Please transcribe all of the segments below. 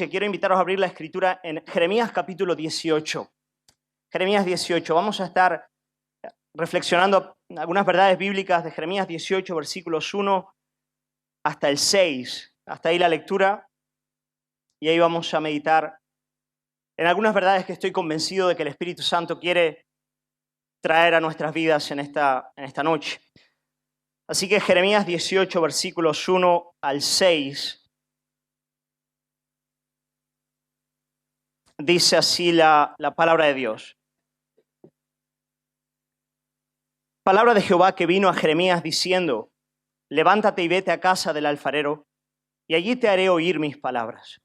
quiero invitaros a abrir la escritura en Jeremías capítulo 18. Jeremías 18. Vamos a estar reflexionando algunas verdades bíblicas de Jeremías 18, versículos 1 hasta el 6. Hasta ahí la lectura. Y ahí vamos a meditar en algunas verdades que estoy convencido de que el Espíritu Santo quiere traer a nuestras vidas en esta noche. Así que Jeremías 18, versículos 1 al 6. Dice así la palabra de Dios. Palabra de Jehová que vino a Jeremías diciendo: levántate y vete a casa del alfarero, y allí te haré oír mis palabras.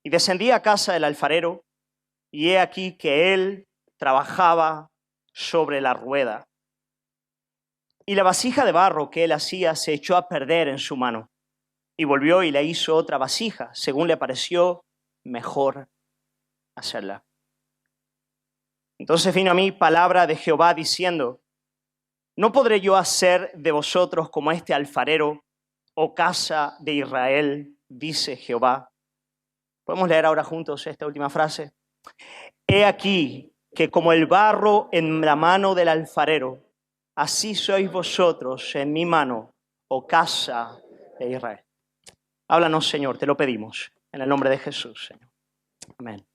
Y descendí a casa del alfarero, y he aquí que él trabajaba sobre la rueda. Y la vasija de barro que él hacía se echó a perder en su mano, y volvió y le hizo otra vasija, según le pareció mejor hacerla. Entonces vino a mí palabra de Jehová diciendo: ¿no podré yo hacer de vosotros como este alfarero, oh casa de Israel? Dice Jehová. ¿Podemos leer ahora juntos esta última frase? He aquí que como el barro en la mano del alfarero, así sois vosotros en mi mano, oh casa de Israel. Háblanos, Señor, te lo pedimos, en el nombre de Jesús, Señor. Amén.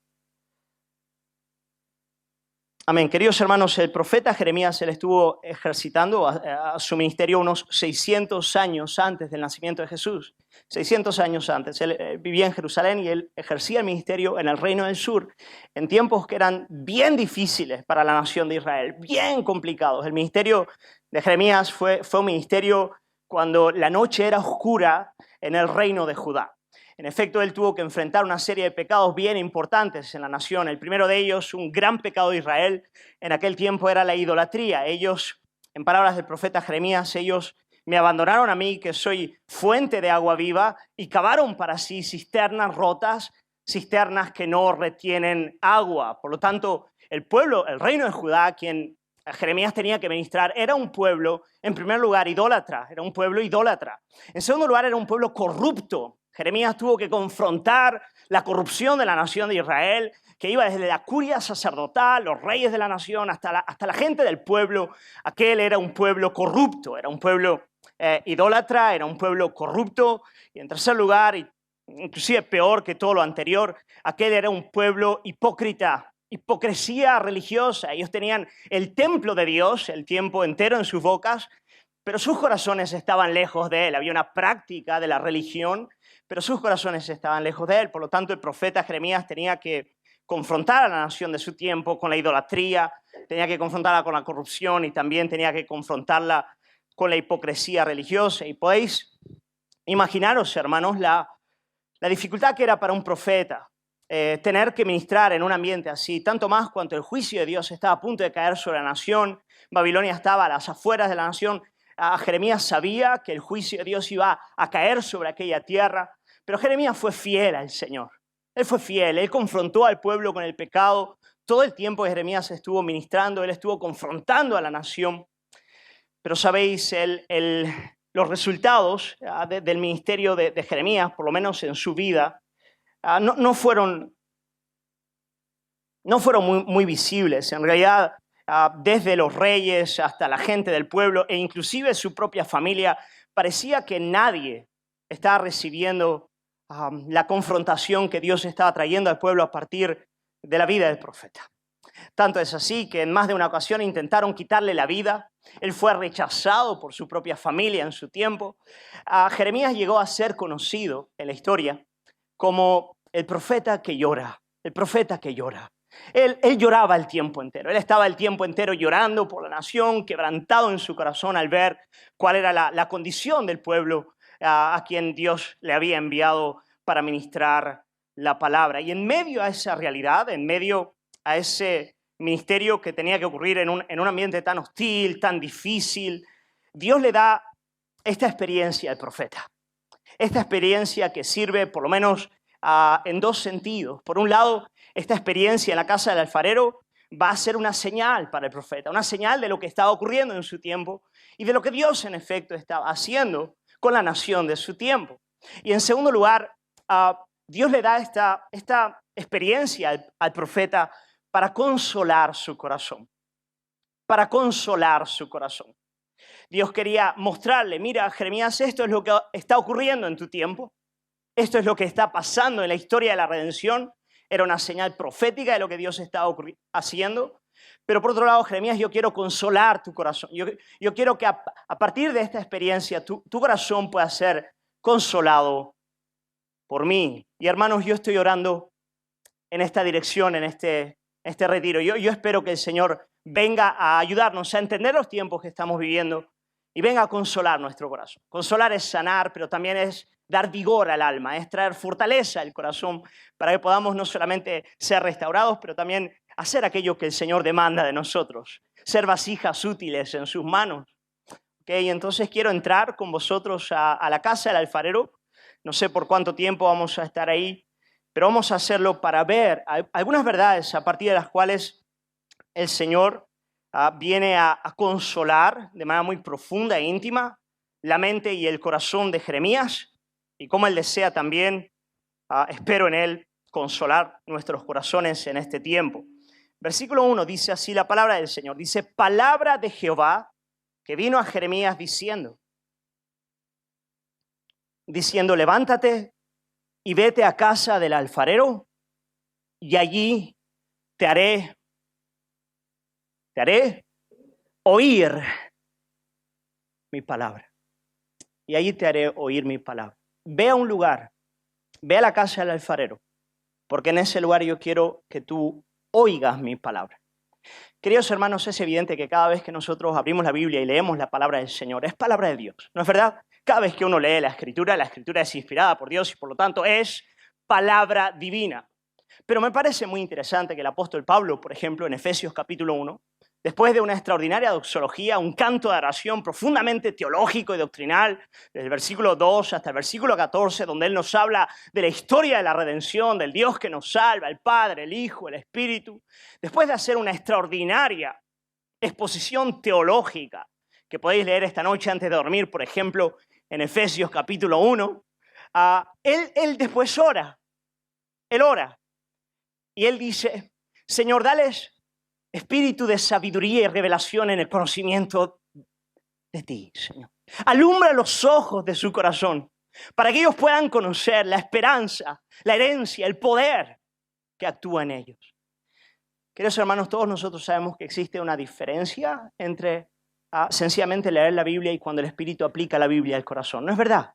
Amén. Queridos hermanos, el profeta Jeremías él estuvo ejercitando a su ministerio unos 600 años antes del nacimiento de Jesús. 600 años antes. Él vivía en Jerusalén y él ejercía el ministerio en el Reino del Sur en tiempos que eran bien difíciles para la nación de Israel, bien complicados. El ministerio de Jeremías fue un ministerio cuando la noche era oscura en el reino de Judá. En efecto, él tuvo que enfrentar una serie de pecados bien importantes en la nación. El primero de ellos, un gran pecado de Israel, en aquel tiempo era la idolatría. Ellos, en palabras del profeta Jeremías, ellos me abandonaron a mí, que soy fuente de agua viva, y cavaron para sí cisternas rotas, cisternas que no retienen agua. Por lo tanto, el pueblo, el reino de Judá, quien Jeremías tenía que ministrar, era un pueblo, en primer lugar, idólatra. Era un pueblo idólatra. En segundo lugar, era un pueblo corrupto. Jeremías tuvo que confrontar la corrupción de la nación de Israel, que iba desde la curia sacerdotal, los reyes de la nación, hasta la gente del pueblo. Aquel era un pueblo corrupto, era un pueblo idólatra, era un pueblo corrupto. Y en tercer lugar, inclusive peor que todo lo anterior, aquel era un pueblo hipócrita, hipocresía religiosa. Ellos tenían el templo de Dios el tiempo entero en sus bocas, pero sus corazones estaban lejos de él. Había una práctica de la religión, pero sus corazones estaban lejos de él. Por lo tanto, el profeta Jeremías tenía que confrontar a la nación de su tiempo con la idolatría, tenía que confrontarla con la corrupción y también tenía que confrontarla con la hipocresía religiosa. Y podéis imaginaros, hermanos, la dificultad que era para un profeta tener que ministrar en un ambiente así, tanto más cuanto el juicio de Dios estaba a punto de caer sobre la nación. Babilonia estaba a las afueras de la nación. Jeremías sabía que el juicio de Dios iba a caer sobre aquella tierra, pero Jeremías fue fiel al Señor. Él fue fiel, él confrontó al pueblo con el pecado. Todo el tiempo que Jeremías estuvo ministrando, él estuvo confrontando a la nación. Pero sabéis, los resultados del ministerio de Jeremías, por lo menos en su vida, no fueron muy visibles. En realidad, desde los reyes hasta la gente del pueblo e inclusive su propia familia, parecía que nadie estaba recibiendo la confrontación que Dios estaba trayendo al pueblo a partir de la vida del profeta. Tanto es así que en más de una ocasión intentaron quitarle la vida. Él fue rechazado por su propia familia en su tiempo. Jeremías llegó a ser conocido en la historia como el profeta que llora, el profeta que llora. Él lloraba el tiempo entero. Él estaba el tiempo entero llorando por la nación, quebrantado en su corazón al ver cuál era la condición del pueblo a quien Dios le había enviado para ministrar la palabra. Y en medio a esa realidad, en medio a ese ministerio que tenía que ocurrir en un ambiente tan hostil, tan difícil, Dios le da esta experiencia al profeta. Esta experiencia que sirve por lo menos en dos sentidos. Por un lado, esta experiencia en la casa del alfarero va a ser una señal para el profeta, una señal de lo que estaba ocurriendo en su tiempo y de lo que Dios en efecto estaba haciendo con la nación de su tiempo. Y en segundo lugar, Dios le da esta experiencia al profeta para consolar su corazón. Para consolar su corazón. Dios quería mostrarle, mira, Jeremías, esto es lo que está ocurriendo en tu tiempo. Esto es lo que está pasando en la historia de la redención. Era una señal profética de lo que Dios estaba haciendo. Pero por otro lado, Jeremías, yo quiero consolar tu corazón. Yo quiero que a partir de esta experiencia tu corazón pueda ser consolado por mí. Y hermanos, yo estoy orando en esta dirección, en este retiro. Yo espero que el Señor venga a ayudarnos a entender los tiempos que estamos viviendo y venga a consolar nuestro corazón. Consolar es sanar, pero también es dar vigor al alma, es traer fortaleza al corazón para que podamos no solamente ser restaurados, pero también hacer aquello que el Señor demanda de nosotros, ser vasijas útiles en sus manos. ¿Okay? Entonces quiero entrar con vosotros a la casa del alfarero. No sé por cuánto tiempo vamos a estar ahí, pero vamos a hacerlo para ver algunas verdades a partir de las cuales el Señor viene a consolar de manera muy profunda e íntima la mente y el corazón de Jeremías y cómo Él desea también, espero en Él, consolar nuestros corazones en este tiempo. Versículo 1 dice así la palabra del Señor. Dice, palabra de Jehová que vino a Jeremías diciendo, levántate y vete a casa del alfarero y allí te haré oír mi palabra. Y allí te haré oír mi palabra. Ve a un lugar, ve a la casa del alfarero, porque en ese lugar yo quiero que tú oigas mi palabra. Queridos hermanos, es evidente que cada vez que nosotros abrimos la Biblia y leemos la palabra del Señor, es palabra de Dios, ¿no es verdad? Cada vez que uno lee la Escritura es inspirada por Dios y por lo tanto es palabra divina. Pero me parece muy interesante que el apóstol Pablo, por ejemplo, en Efesios capítulo 1, después de una extraordinaria doxología, un canto de oración profundamente teológico y doctrinal, desde el versículo 2 hasta el versículo 14, donde él nos habla de la historia de la redención, del Dios que nos salva, el Padre, el Hijo, el Espíritu, después de hacer una extraordinaria exposición teológica, que podéis leer esta noche antes de dormir, por ejemplo, en Efesios capítulo 1, él después ora, él ora, y él dice, Señor, dales espíritu de sabiduría y revelación en el conocimiento de ti, Señor. Alumbra los ojos de su corazón para que ellos puedan conocer la esperanza, la herencia, el poder que actúa en ellos. Queridos hermanos, todos nosotros sabemos que existe una diferencia entre sencillamente leer la Biblia y cuando el Espíritu aplica la Biblia al corazón. ¿No es verdad?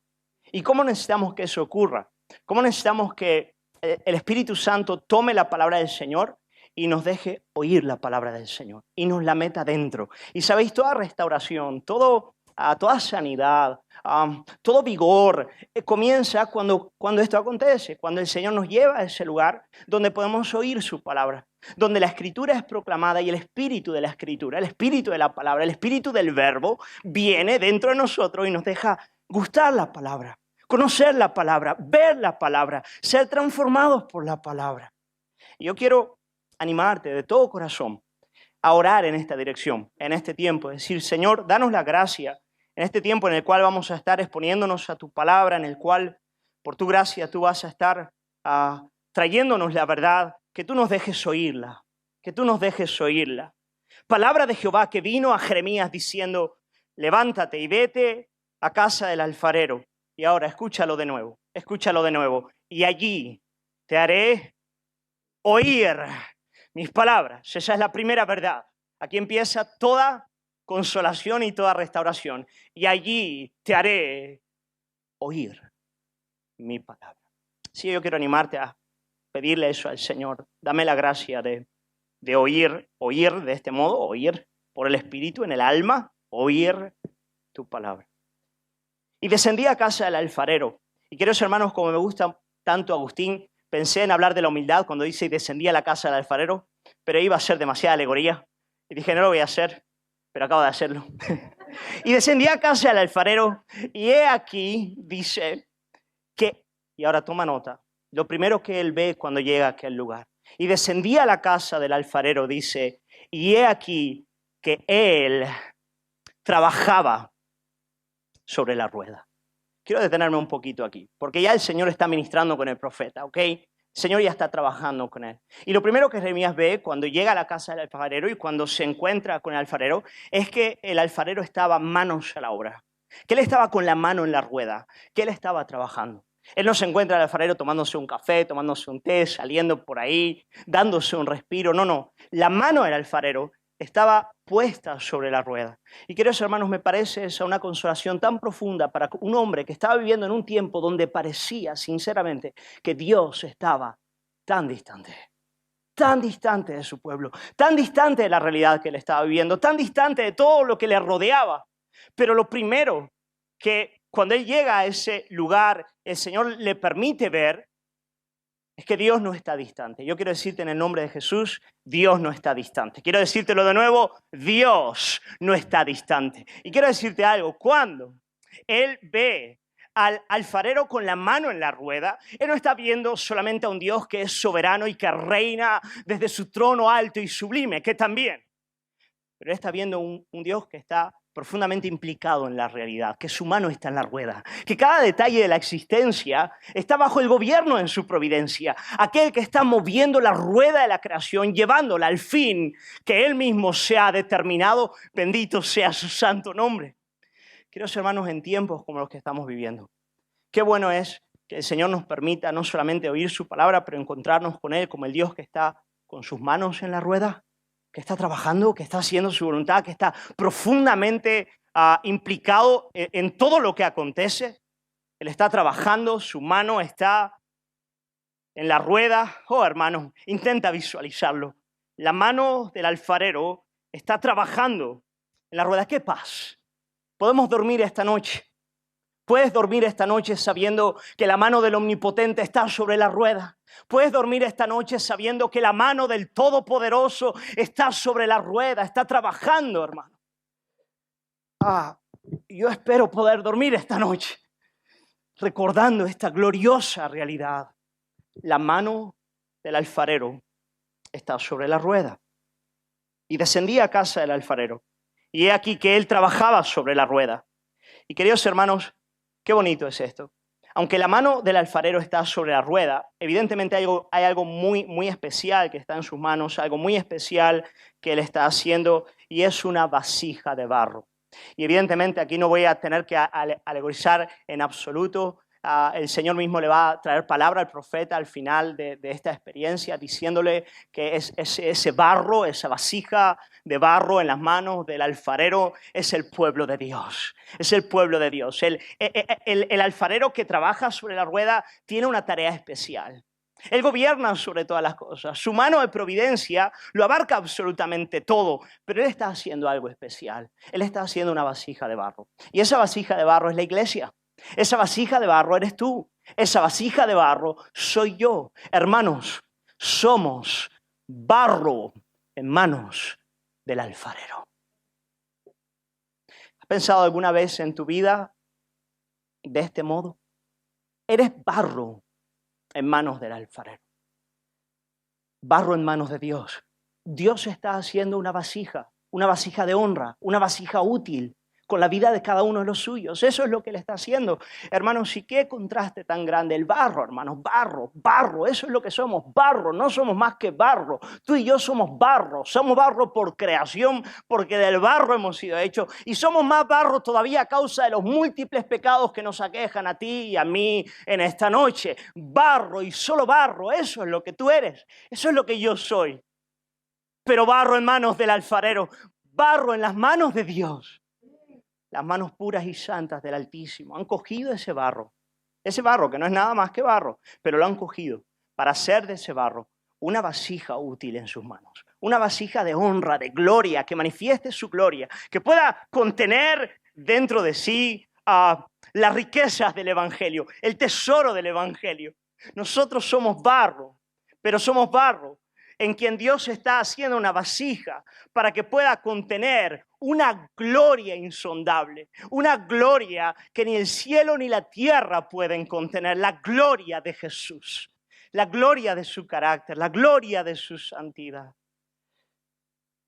¿Y cómo necesitamos que eso ocurra? ¿Cómo necesitamos que el Espíritu Santo tome la palabra del Señor y nos deje oír la palabra del Señor y nos la meta dentro? Y sabéis, toda restauración, toda sanidad, todo vigor comienza cuando esto acontece, cuando el Señor nos lleva a ese lugar donde podemos oír su palabra, donde la Escritura es proclamada y el espíritu de la Escritura, el espíritu de la palabra, el espíritu del verbo viene dentro de nosotros y nos deja gustar la palabra, conocer la palabra, ver la palabra, ser transformados por la palabra. Y yo quiero animarte de todo corazón a orar en esta dirección, en este tiempo, decir, Señor, danos la gracia en este tiempo en el cual vamos a estar exponiéndonos a tu palabra, en el cual por tu gracia tú vas a estar trayéndonos la verdad, que tú nos dejes oírla, que tú nos dejes oírla. Palabra de Jehová que vino a Jeremías diciendo, levántate y vete a casa del alfarero. Y ahora escúchalo de nuevo. Y allí te haré oír mis palabras. Esa es la primera verdad. Aquí empieza toda consolación y toda restauración. Y allí te haré oír mi palabra. Sí, yo quiero animarte a pedirle eso al Señor. Dame la gracia de oír de este modo, oír por el Espíritu en el alma, oír tu palabra. Y descendí a casa del alfarero. Y queridos hermanos, como me gusta tanto Agustín, pensé en hablar de la humildad cuando dice y descendí a la casa del alfarero, pero iba a ser demasiada alegoría. Y dije, no lo voy a hacer, pero acabo de hacerlo. Y descendí a casa del alfarero y he aquí, dice, que, y ahora toma nota, lo primero que él ve cuando llega a aquel lugar. Y descendí a la casa del alfarero, dice, y he aquí que él trabajaba sobre la rueda. quiero detenerme un poquito aquí, porque ya el Señor está ministrando con el profeta, ¿ok? El Señor ya está trabajando con él. Y lo primero que Jeremías ve cuando llega a la casa del alfarero y cuando se encuentra con el alfarero es que el alfarero estaba manos a la obra, que él estaba con la mano en la rueda, que él estaba trabajando. Él no se encuentra al alfarero tomándose un café, tomándose un té, saliendo por ahí, dándose un respiro. No, no. La mano del alfarero estaba puesta sobre la rueda. Y queridos hermanos, me parece esa una consolación tan profunda para un hombre que estaba viviendo en un tiempo donde parecía, sinceramente, que Dios estaba tan distante de su pueblo, tan distante de la realidad que él estaba viviendo, tan distante de todo lo que le rodeaba. Pero lo primero que cuando él llega a ese lugar, el Señor le permite ver es que Dios no está distante. Yo quiero decirte en el nombre de Jesús, Dios no está distante. Quiero decírtelo de nuevo, Dios no está distante. Y quiero decirte algo, cuando Él ve al alfarero con la mano en la rueda, Él no está viendo solamente a un Dios que es soberano y que reina desde su trono alto y sublime, que también, pero Él está viendo un Dios que está profundamente implicado en la realidad, que su mano está en la rueda, que cada detalle de la existencia está bajo el gobierno en su providencia, aquel que está moviendo la rueda de la creación, llevándola al fin que Él mismo se ha determinado, bendito sea su santo nombre. Queridos hermanos, en tiempos como los que estamos viviendo, qué bueno es que el Señor nos permita no solamente oír su palabra, pero encontrarnos con Él como el Dios que está con sus manos en la rueda, que está trabajando, que está haciendo su voluntad, que está profundamente implicado en todo lo que acontece. Él está trabajando, su mano está en la rueda. Oh, hermano, intenta visualizarlo. La mano del alfarero está trabajando en la rueda. ¡Qué paz! Podemos dormir esta noche. Puedes dormir esta noche sabiendo que la mano del Omnipotente está sobre la rueda. Puedes dormir esta noche sabiendo que la mano del Todopoderoso está sobre la rueda, está trabajando, hermano. Yo espero poder dormir esta noche recordando esta gloriosa realidad. La mano del alfarero está sobre la rueda. Y descendí a casa del alfarero. Y he aquí que él trabajaba sobre la rueda. Y queridos hermanos, qué bonito es esto. Aunque la mano del alfarero está sobre la rueda, evidentemente hay algo muy, muy especial que está en sus manos, algo muy especial que él está haciendo, y es una vasija de barro. Y evidentemente aquí no voy a tener que alegorizar en absoluto. El Señor mismo le va a traer palabra al profeta al final de esta experiencia, diciéndole que ese barro, esa vasija de barro en las manos del alfarero es el pueblo de Dios. Es el pueblo de Dios. El alfarero que trabaja sobre la rueda tiene una tarea especial. Él gobierna sobre todas las cosas. Su mano de providencia lo abarca absolutamente todo, pero Él está haciendo algo especial. Él está haciendo una vasija de barro. Y esa vasija de barro es la iglesia. Esa vasija de barro eres tú. Esa vasija de barro soy yo. Hermanos, somos barro en manos del alfarero. ¿Has pensado alguna vez en tu vida de este modo? Eres barro en manos del alfarero. Barro en manos de Dios. Dios está haciendo una vasija de honra, una vasija útil con la vida de cada uno de los suyos. Eso es lo que Él está haciendo. Hermanos, ¿y qué contraste tan grande? El barro, hermanos, barro, eso es lo que somos, barro, no somos más que barro. Tú y yo somos barro por creación, porque del barro hemos sido hechos, y somos más barro todavía a causa de los múltiples pecados que nos aquejan a ti y a mí en esta noche. Barro y solo barro, eso es lo que tú eres, eso es lo que yo soy. Pero barro en manos del alfarero, barro en las manos de Dios. Las manos puras y santas del Altísimo han cogido ese barro que no es nada más que barro, pero lo han cogido para hacer de ese barro una vasija útil en sus manos, una vasija de honra, de gloria, que manifieste su gloria, que pueda contener dentro de sí las riquezas del Evangelio, el tesoro del Evangelio. Nosotros somos barro, pero somos barro en quien Dios está haciendo una vasija para que pueda contener una gloria insondable, una gloria que ni el cielo ni la tierra pueden contener, la gloria de Jesús, la gloria de su carácter, la gloria de su santidad.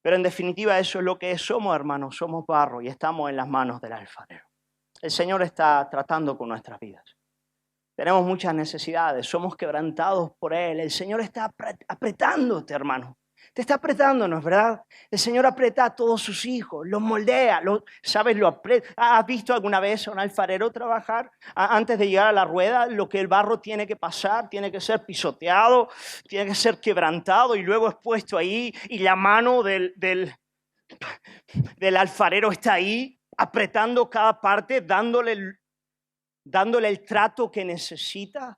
Pero en definitiva eso es lo que somos, hermanos, somos barro y estamos en las manos del alfarero. el Señor está tratando con nuestras vidas. Tenemos muchas necesidades, somos quebrantados por Él. El Señor está apretándote, hermano. Te está apretando, ¿no es verdad? El Señor aprieta a todos sus hijos, los moldea, ¿sabes? Lo aprieta. ¿Has visto alguna vez a un alfarero trabajar? Antes de llegar a la rueda, lo que el barro tiene que pasar, tiene que ser pisoteado, tiene que ser quebrantado y luego es puesto ahí y la mano del alfarero está ahí apretando cada parte, dándole el trato que necesita.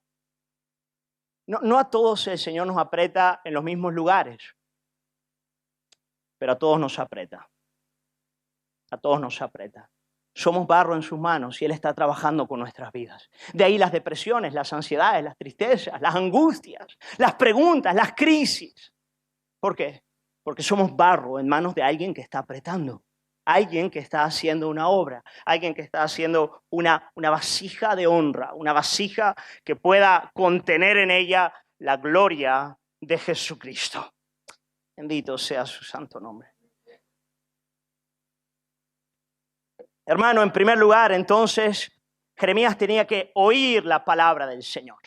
No a todos el Señor nos aprieta en los mismos lugares, pero a todos nos aprieta. A todos nos aprieta. Somos barro en sus manos y Él está trabajando con nuestras vidas. De ahí las depresiones, las ansiedades, las tristezas, las angustias, las preguntas, las crisis. ¿Por qué? Porque somos barro en manos de alguien que está apretando. Alguien que está haciendo una obra, alguien que está haciendo una vasija de honra, una vasija que pueda contener en ella la gloria de Jesucristo. Bendito sea su santo nombre. Hermano, en primer lugar, entonces, Jeremías tenía que oír la palabra del Señor.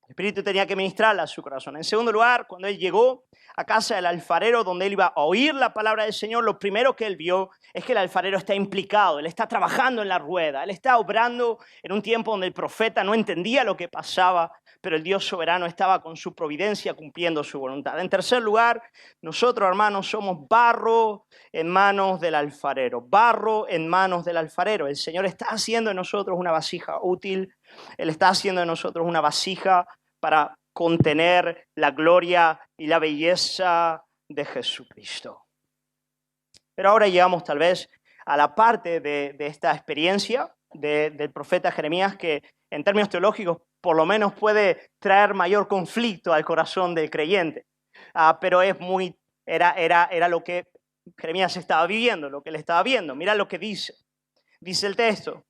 El Espíritu tenía que ministrarla a su corazón. En segundo lugar, cuando él llegó a casa del alfarero, donde él iba a oír la palabra del Señor, lo primero que él vio es que el alfarero está implicado, él está trabajando en la rueda, él está obrando en un tiempo donde el profeta no entendía lo que pasaba, pero el Dios soberano estaba con su providencia cumpliendo su voluntad. En tercer lugar, nosotros, hermanos, somos barro en manos del alfarero, barro en manos del alfarero. El Señor está haciendo de nosotros una vasija útil, Él está haciendo de nosotros una vasija para contener la gloria y la belleza de Jesucristo. Pero ahora llegamos tal vez a la parte de esta experiencia del profeta Jeremías que en términos teológicos por lo menos puede traer mayor conflicto al corazón del creyente. Pero era lo que Jeremías estaba viviendo, lo que él estaba viendo. Mira lo que dice. Dice el texto,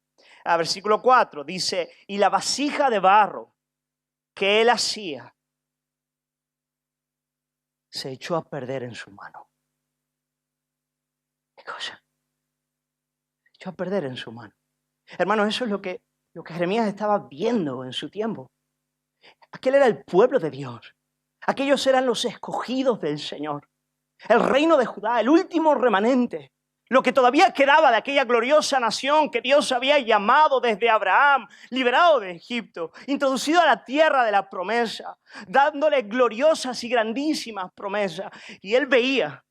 versículo 4, dice, y la vasija de barro que él hacía se echó a perder en su mano. ¿Qué cosa? Se echó a perder en su mano. Hermanos, eso es lo que Jeremías estaba viendo en su tiempo. Aquel era el pueblo de Dios. Aquellos eran los escogidos del Señor. El reino de Judá, el último remanente. Lo que todavía quedaba de aquella gloriosa nación que Dios había llamado desde Abraham, liberado de Egipto, introducido a la tierra de la promesa, dándole gloriosas y grandísimas promesas. Y él veía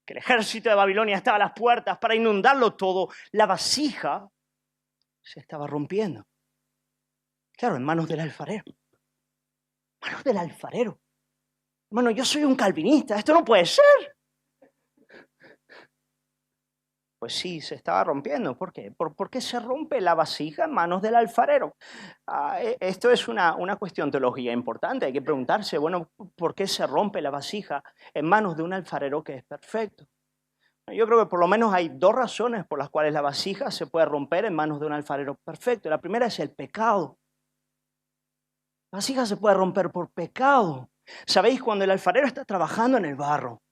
que el ejército de Babilonia estaba a las puertas para inundarlo todo. La vasija se estaba rompiendo. Claro, en manos del alfarero. Manos del alfarero. Hermano, yo soy un calvinista, esto no puede ser. Pues sí, se estaba rompiendo. ¿Por qué? ¿Por qué se rompe la vasija en manos del alfarero? Esto es una cuestión teológica importante. Hay que preguntarse, bueno, ¿por qué se rompe la vasija en manos de un alfarero que es perfecto? Yo creo que por lo menos hay dos razones por las cuales la vasija se puede romper en manos de un alfarero perfecto. La primera es el pecado. La vasija se puede romper por pecado. ¿Sabéis? Cuando el alfarero está trabajando en el barro,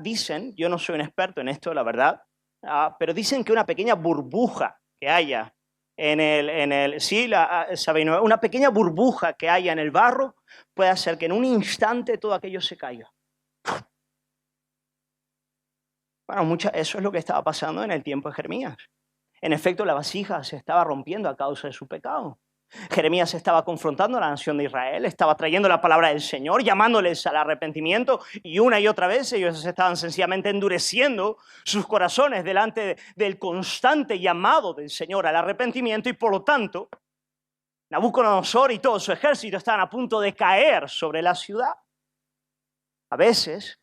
dicen, yo no soy un experto en esto, la verdad, pero dicen que una pequeña burbuja que haya una pequeña burbuja que haya en el barro puede hacer que en un instante todo aquello se caiga. Bueno, eso es lo que estaba pasando en el tiempo de Jeremías. En efecto, la vasija se estaba rompiendo a causa de su pecado. Jeremías estaba confrontando a la nación de Israel, estaba trayendo la palabra del Señor, llamándoles al arrepentimiento y una y otra vez ellos estaban sencillamente endureciendo sus corazones delante del constante llamado del Señor al arrepentimiento y por lo tanto Nabucodonosor y todo su ejército estaban a punto de caer sobre la ciudad. A veces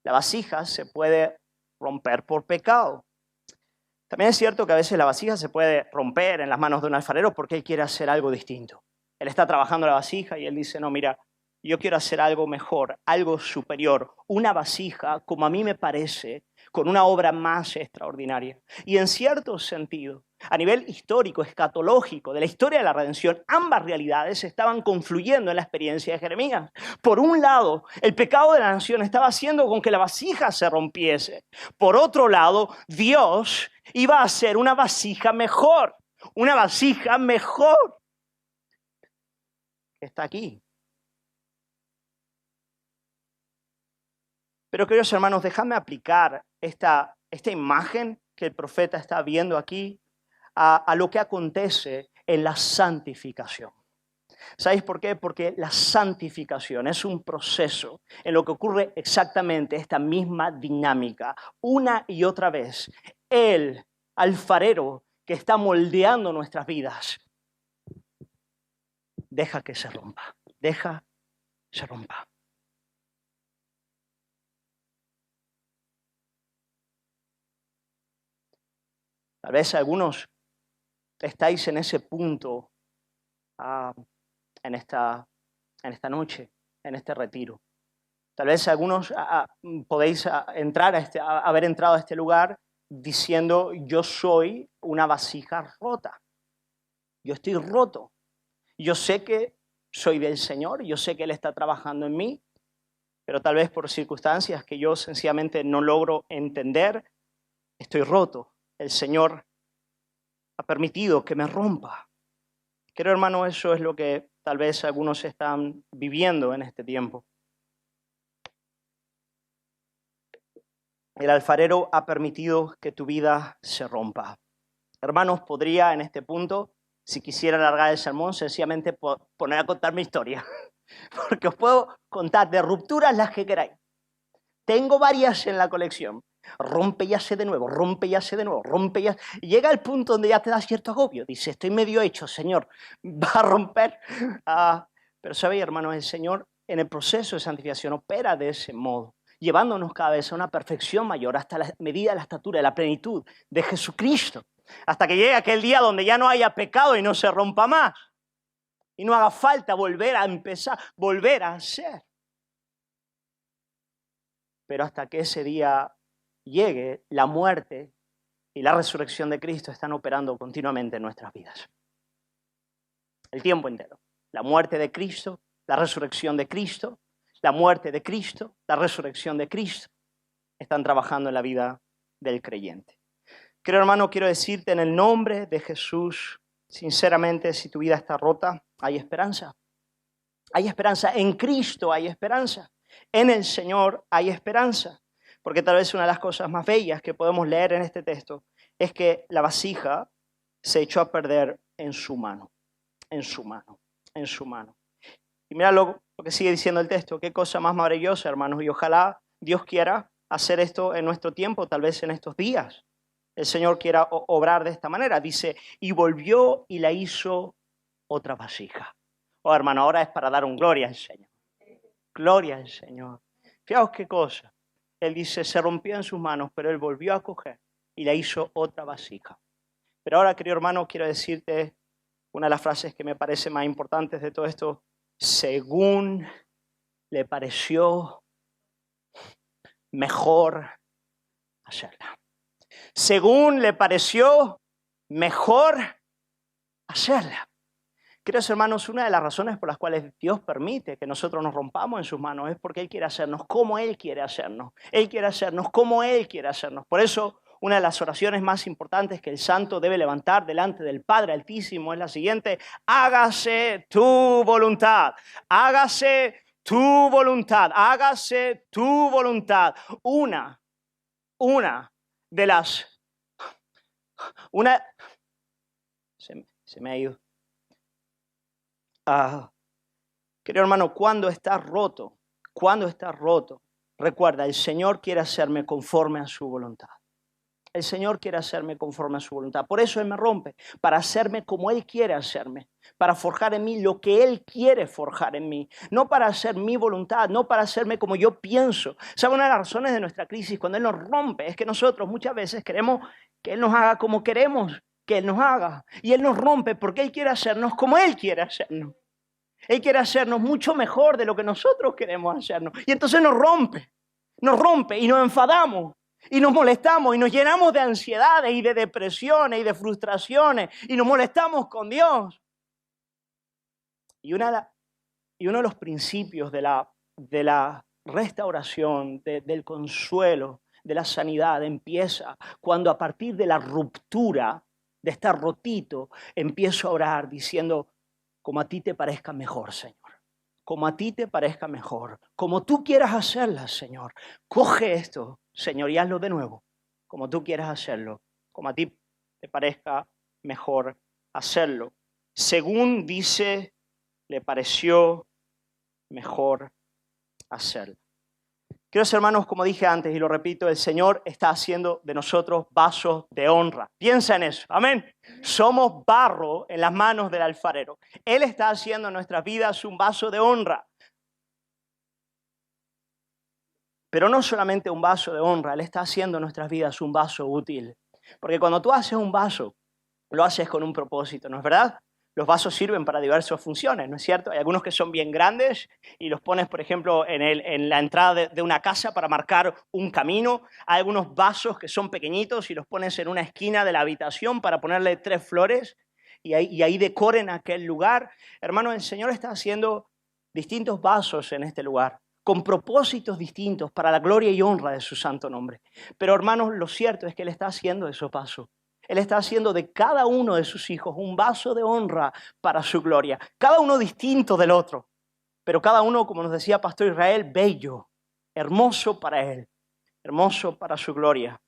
la vasija se puede romper por pecado. También es cierto que a veces la vasija se puede romper en las manos de un alfarero porque él quiere hacer algo distinto. Él está trabajando la vasija y él dice, no, mira, yo quiero hacer algo mejor, algo superior, una vasija, como a mí me parece, con una obra más extraordinaria. Y en cierto sentido, a nivel histórico, escatológico, de la historia de la redención, ambas realidades estaban confluyendo en la experiencia de Jeremías. Por un lado, el pecado de la nación estaba haciendo con que la vasija se rompiese. Por otro lado, Dios iba a hacer una vasija mejor. una vasija mejor que está aquí. Pero queridos hermanos, déjame aplicar esta imagen que el profeta está viendo aquí a lo que acontece en la santificación. ¿Sabéis por qué? Porque la santificación es un proceso en lo que ocurre exactamente esta misma dinámica. Una y otra vez, el alfarero que está moldeando nuestras vidas, deja que se rompa, deja que se rompa. Tal vez algunos estáis en ese punto en esta noche, en este retiro. Tal vez algunos podéis haber entrado a este lugar diciendo, yo soy una vasija rota. Yo estoy roto. Yo sé que soy del Señor, yo sé que Él está trabajando en mí, pero tal vez por circunstancias que yo sencillamente no logro entender, estoy roto. El Señor ha permitido que me rompa. Querido hermano, eso es lo que tal vez algunos están viviendo en este tiempo. El alfarero ha permitido que tu vida se rompa. Hermanos, podría en este punto, si quisiera alargar el sermón, sencillamente poner a contar mi historia. Porque os puedo contar de rupturas las que queráis. Tengo varias en la colección. Rompe y hace de nuevo, rompe y hace de nuevo, rompe y hace. Y llega el punto donde ya te da cierto agobio. Dice, estoy medio hecho, Señor, va a romper. Pero sabéis, hermanos, el Señor en el proceso de santificación opera de ese modo, llevándonos cada vez a una perfección mayor, hasta la medida de la estatura, de la plenitud de Jesucristo. Hasta que llegue aquel día donde ya no haya pecado y no se rompa más. Y no haga falta volver a empezar, volver a hacer. Pero hasta que ese día llegue, la muerte y la resurrección de Cristo están operando continuamente en nuestras vidas. El tiempo entero. La muerte de Cristo, la resurrección de Cristo, la muerte de Cristo, la resurrección de Cristo, están trabajando en la vida del creyente. Querido hermano, quiero decirte en el nombre de Jesús, sinceramente, si tu vida está rota, hay esperanza. Hay esperanza. En Cristo hay esperanza. En el Señor hay esperanza. Porque tal vez una de las cosas más bellas que podemos leer en este texto es que la vasija se echó a perder en su mano, en su mano, en su mano. Y mira lo que sigue diciendo el texto, qué cosa más maravillosa, hermanos, y ojalá Dios quiera hacer esto en nuestro tiempo, tal vez en estos días. El Señor quiera obrar de esta manera. Dice, y volvió y la hizo otra vasija. Oh, hermano, ahora es para dar un gloria al Señor. Gloria al Señor. Fijaos qué cosa. Él dice, se rompió en sus manos, pero Él volvió a coger y la hizo otra vasija. Pero ahora, querido hermano, quiero decirte una de las frases que me parece más importantes de todo esto. Según le pareció mejor hacerla. Según le pareció mejor hacerla. Queridos hermanos, una de las razones por las cuales Dios permite que nosotros nos rompamos en sus manos es porque Él quiere hacernos como Él quiere hacernos. Él quiere hacernos como Él quiere hacernos. Por eso, una de las oraciones más importantes que el santo debe levantar delante del Padre Altísimo es la siguiente: hágase tu voluntad, hágase tu voluntad, hágase tu voluntad. Una de las... Se me ha ido. Querido hermano, cuando estás roto, recuerda, el Señor quiere hacerme conforme a su voluntad. El Señor quiere hacerme conforme a su voluntad. Por eso Él me rompe, para hacerme como Él quiere hacerme, para forjar en mí lo que Él quiere forjar en mí, no para hacer mi voluntad, no para hacerme como yo pienso. ¿Sabe? Una de las razones de nuestra crisis cuando Él nos rompe es que nosotros muchas veces queremos que Él nos haga como queremos que Él nos haga. Y Él nos rompe porque Él quiere hacernos como Él quiere hacernos. Él quiere hacernos mucho mejor de lo que nosotros queremos hacernos. Y entonces nos rompe y nos enfadamos. Y nos molestamos y nos llenamos de ansiedades y de depresiones y de frustraciones y nos molestamos con Dios. Y uno de los principios de la restauración, del consuelo, de la sanidad empieza cuando a partir de la ruptura de estar rotito, empiezo a orar diciendo, como a ti te parezca mejor, Señor. Como a ti te parezca mejor. Como tú quieras hacerla, Señor. Coge esto, Señor, y hazlo de nuevo. Como tú quieras hacerlo. Como a ti te parezca mejor hacerlo. Según dice, le pareció mejor hacerlo. Queridos hermanos, como dije antes y lo repito, el Señor está haciendo de nosotros vasos de honra. Piensa en eso, amén. Somos barro en las manos del alfarero. Él está haciendo en nuestras vidas un vaso de honra. Pero no solamente un vaso de honra, Él está haciendo en nuestras vidas un vaso útil. Porque cuando tú haces un vaso, lo haces con un propósito, ¿no es verdad? Los vasos sirven para diversas funciones, ¿no es cierto? Hay algunos que son bien grandes y los pones, por ejemplo, en la entrada de una casa para marcar un camino. Hay algunos vasos que son pequeñitos y los pones en una esquina de la habitación para ponerle 3 flores y ahí decoren aquel lugar. Hermano, el Señor está haciendo distintos vasos en este lugar, con propósitos distintos para la gloria y honra de su santo nombre. Pero, hermanos, lo cierto es que Él está haciendo esos vasos. Él está haciendo de cada uno de sus hijos un vaso de honra para su gloria. Cada uno distinto del otro, pero cada uno, como nos decía Pastor Israel, bello, hermoso para Él, hermoso para su gloria.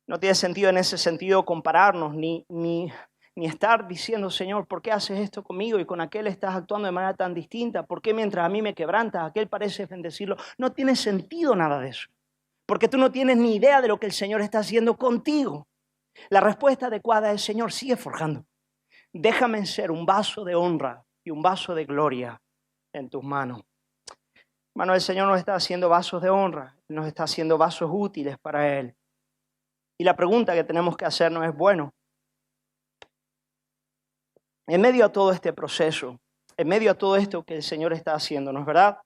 No tiene sentido en ese sentido compararnos ni estar diciendo, Señor, ¿por qué haces esto conmigo y con aquel estás actuando de manera tan distinta? ¿Por qué mientras a mí me quebrantas, aquel parece bendecirlo? No tiene sentido nada de eso, porque tú no tienes ni idea de lo que el Señor está haciendo contigo. La respuesta adecuada es, Señor, sigue forjando. Déjame ser un vaso de honra y un vaso de gloria en tus manos. Hermano, el Señor nos está haciendo vasos de honra, nos está haciendo vasos útiles para Él. Y la pregunta que tenemos que hacernos es, bueno, en medio de todo este proceso, en medio de todo esto que el Señor está haciendo, ¿no es verdad?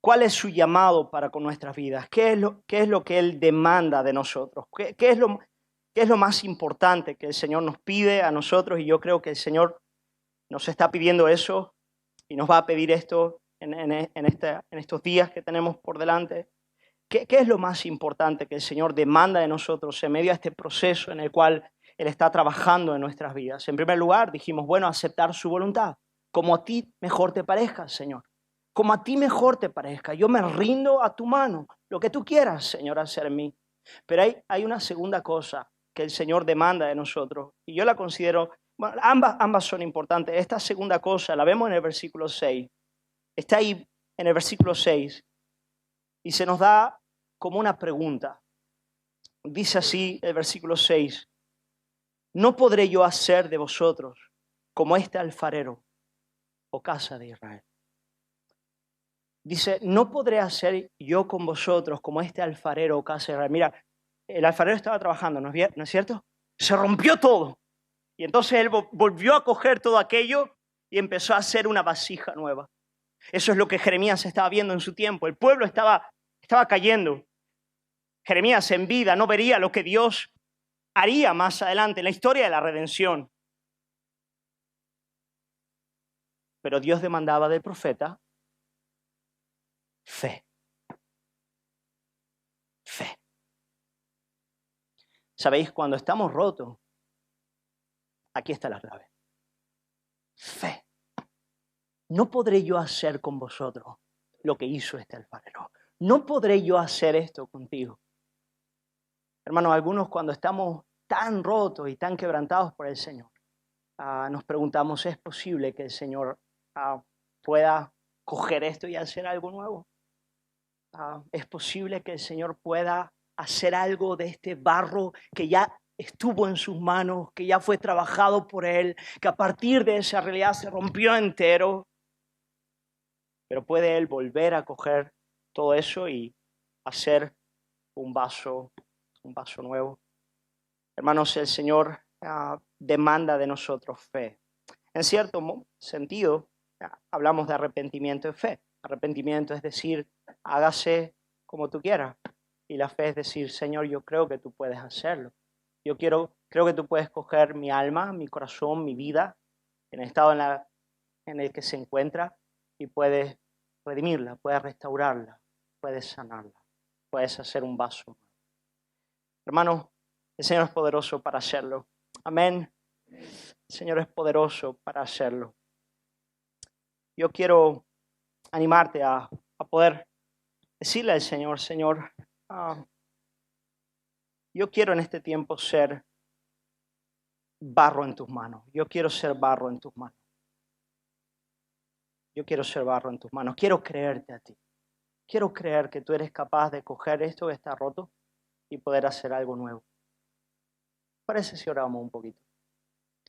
¿Cuál es su llamado para con nuestras vidas? ¿Qué es lo que Él demanda de nosotros? ¿Qué es lo más importante que el Señor nos pide a nosotros? Y yo creo que el Señor nos está pidiendo eso y nos va a pedir esto en estos días que tenemos por delante. ¿Qué es lo más importante que el Señor demanda de nosotros en medio de este proceso en el cual Él está trabajando en nuestras vidas? En primer lugar, dijimos, bueno, aceptar su voluntad, como a ti mejor te parezca, Señor. Como a ti mejor te parezca. Yo me rindo a tu mano, lo que tú quieras, Señor, hacer en mí. Pero hay una segunda cosa que el Señor demanda de nosotros, y yo la considero, bueno, ambas son importantes. Esta segunda cosa la vemos en el versículo 6. Está ahí en el versículo 6 y se nos da como una pregunta. Dice así el versículo 6. ¿No podré yo hacer de vosotros como este alfarero, o casa de Israel? Dice, no podré hacer yo con vosotros como este alfarero o casa de Israel. Mira, el alfarero estaba trabajando, ¿no es cierto? Se rompió todo. Y entonces él volvió a coger todo aquello y empezó a hacer una vasija nueva. Eso es lo que Jeremías estaba viendo en su tiempo. El pueblo estaba cayendo. Jeremías en vida no vería lo que Dios haría más adelante en la historia de la redención. Pero Dios demandaba del profeta fe. Fe. ¿Sabéis? Cuando estamos rotos, aquí está la clave. Fe. No podré yo hacer con vosotros lo que hizo este alfarero. No podré yo hacer esto contigo. Hermanos, algunos cuando estamos tan rotos y tan quebrantados por el Señor, nos preguntamos, ¿es posible que el Señor pueda coger esto y hacer algo nuevo? ¿Es posible que el Señor pueda hacer algo de este barro que ya estuvo en sus manos, que ya fue trabajado por Él, que a partir de esa realidad se rompió entero? Pero puede Él volver a coger todo eso y hacer un vaso nuevo. Hermanos, el Señor demanda de nosotros fe. En cierto sentido, hablamos de arrepentimiento y fe. Arrepentimiento es decir, hágase como tú quieras. Y la fe es decir, Señor, yo creo que tú puedes hacerlo. Creo que tú puedes coger mi alma, mi corazón, mi vida, en el estado en el que se encuentra, y puedes redimirla, puedes restaurarla, puedes sanarla, puedes hacer un vaso. Hermanos, el Señor es poderoso para hacerlo. Amén. El Señor es poderoso para hacerlo. Yo quiero animarte a poder decirle al Señor, Señor, yo quiero en este tiempo ser barro en tus manos. Yo quiero ser barro en tus manos. Yo quiero ser barro en tus manos. Quiero creerte a ti. Quiero creer que tú eres capaz de coger esto que está roto y poder hacer algo nuevo. Parece si oramos un poquito.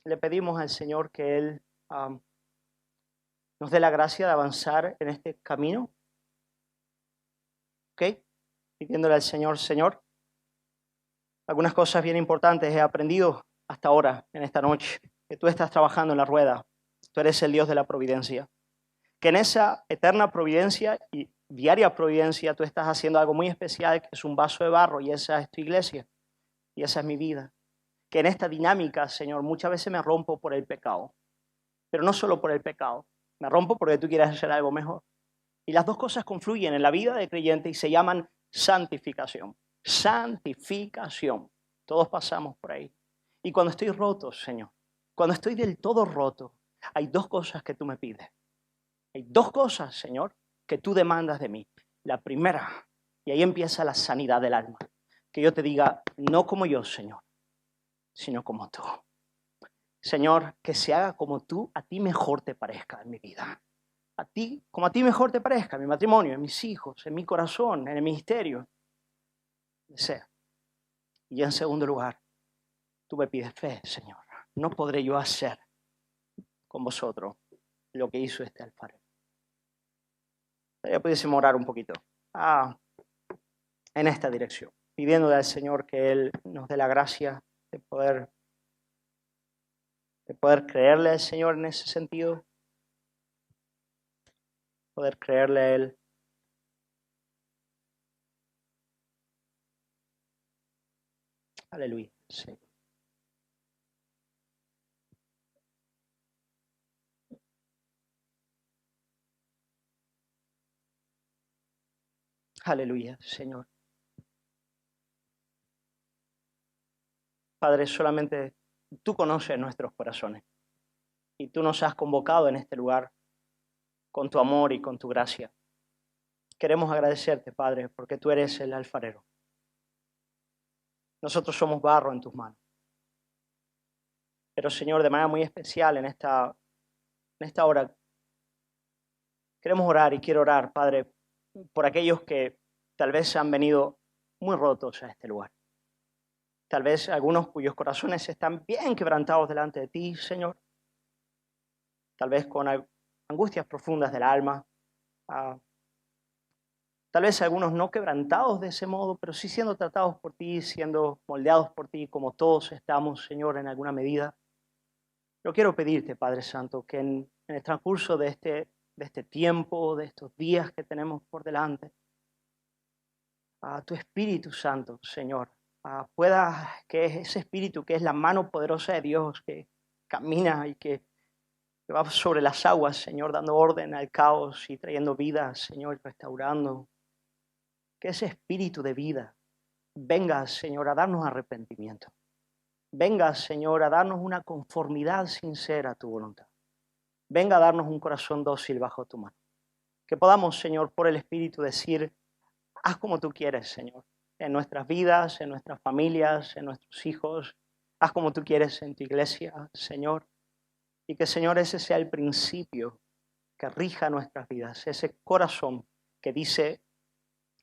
Le pedimos al Señor que Él nos dé la gracia de avanzar en este camino. ¿Ok? Pidiéndole al Señor, Señor, algunas cosas bien importantes he aprendido hasta ahora, en esta noche, que tú estás trabajando en la rueda. Tú eres el Dios de la providencia. Que en esa eterna providencia y diaria providencia tú estás haciendo algo muy especial, que es un vaso de barro, y esa es tu iglesia, y esa es mi vida. Que en esta dinámica, Señor, muchas veces me rompo por el pecado, pero no solo por el pecado, me rompo porque tú quieres hacer algo mejor. Y las dos cosas confluyen en la vida del creyente y se llaman santificación. Santificación. Todos pasamos por ahí. Y cuando estoy roto, Señor, cuando estoy del todo roto, hay dos cosas que tú me pides. Hay dos cosas, Señor, que tú demandas de mí. La primera, y ahí empieza la sanidad del alma, que yo te diga, no como yo, Señor, sino como tú. Señor, que se haga como tú a ti mejor te parezca en mi vida. A ti, como a ti mejor te parezca, en mi matrimonio, en mis hijos, en mi corazón, en el ministerio. Desea. Y en segundo lugar, tú me pides fe, Señor. No podré yo hacer con vosotros lo que hizo este alfarero. Ya pudiésemos orar un poquito en esta dirección, pidiéndole al Señor que Él nos dé la gracia de poder creerle al Señor en ese sentido, poder creerle a Él. Aleluya. Sí. Aleluya, Señor. Padre, solamente tú conoces nuestros corazones y tú nos has convocado en este lugar con tu amor y con tu gracia. Queremos agradecerte, Padre, porque tú eres el alfarero. Nosotros somos barro en tus manos. Pero, Señor, de manera muy especial en esta hora, queremos orar y quiero orar, Padre, por aquellos que tal vez han venido muy rotos a este lugar. Tal vez algunos cuyos corazones están bien quebrantados delante de ti, Señor. Tal vez con angustias profundas del alma. Tal vez algunos no quebrantados de ese modo, pero sí siendo tratados por ti, siendo moldeados por ti, como todos estamos, Señor, en alguna medida. Yo quiero pedirte, Padre Santo, que en el transcurso de este tiempo, de estos días que tenemos por delante, a tu Espíritu Santo, Señor, pueda que ese Espíritu que es la mano poderosa de Dios, que camina y que va sobre las aguas, Señor, dando orden al caos y trayendo vida, Señor, restaurando, que ese Espíritu de vida venga, Señor, a darnos arrepentimiento. Venga, Señor, a darnos una conformidad sincera a tu voluntad. Venga a darnos un corazón dócil bajo tu mano. Que podamos, Señor, por el Espíritu decir, haz como tú quieres, Señor, en nuestras vidas, en nuestras familias, en nuestros hijos. Haz como tú quieres en tu iglesia, Señor. Y que, Señor, ese sea el principio que rija nuestras vidas. Ese corazón que dice,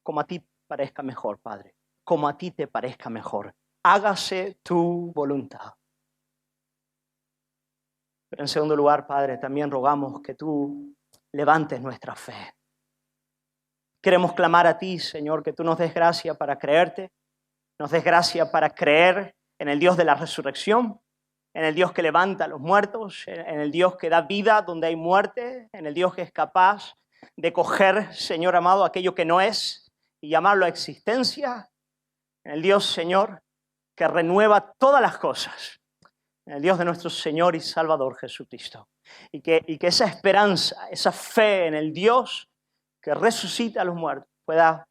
como a ti parezca mejor, Padre. Como a ti te parezca mejor. Hágase tu voluntad. Pero en segundo lugar, Padre, también rogamos que tú levantes nuestra fe. Queremos clamar a ti, Señor, que tú nos des gracia para creerte, nos des gracia para creer en el Dios de la resurrección, en el Dios que levanta a los muertos, en el Dios que da vida donde hay muerte, en el Dios que es capaz de coger, Señor amado, aquello que no es y llamarlo a existencia, en el Dios, Señor, que renueva todas las cosas, en el Dios de nuestro Señor y Salvador Jesucristo. Y que esa esperanza, esa fe en el Dios que resucita a los muertos pueda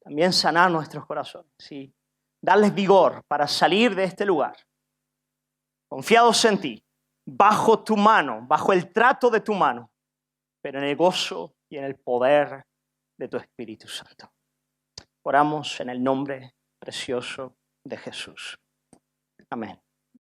también sanar nuestros corazones y darles vigor para salir de este lugar confiados en ti, bajo tu mano, bajo el trato de tu mano, pero en el gozo y en el poder de tu Espíritu Santo. Oramos en el nombre precioso de Jesús. Amén.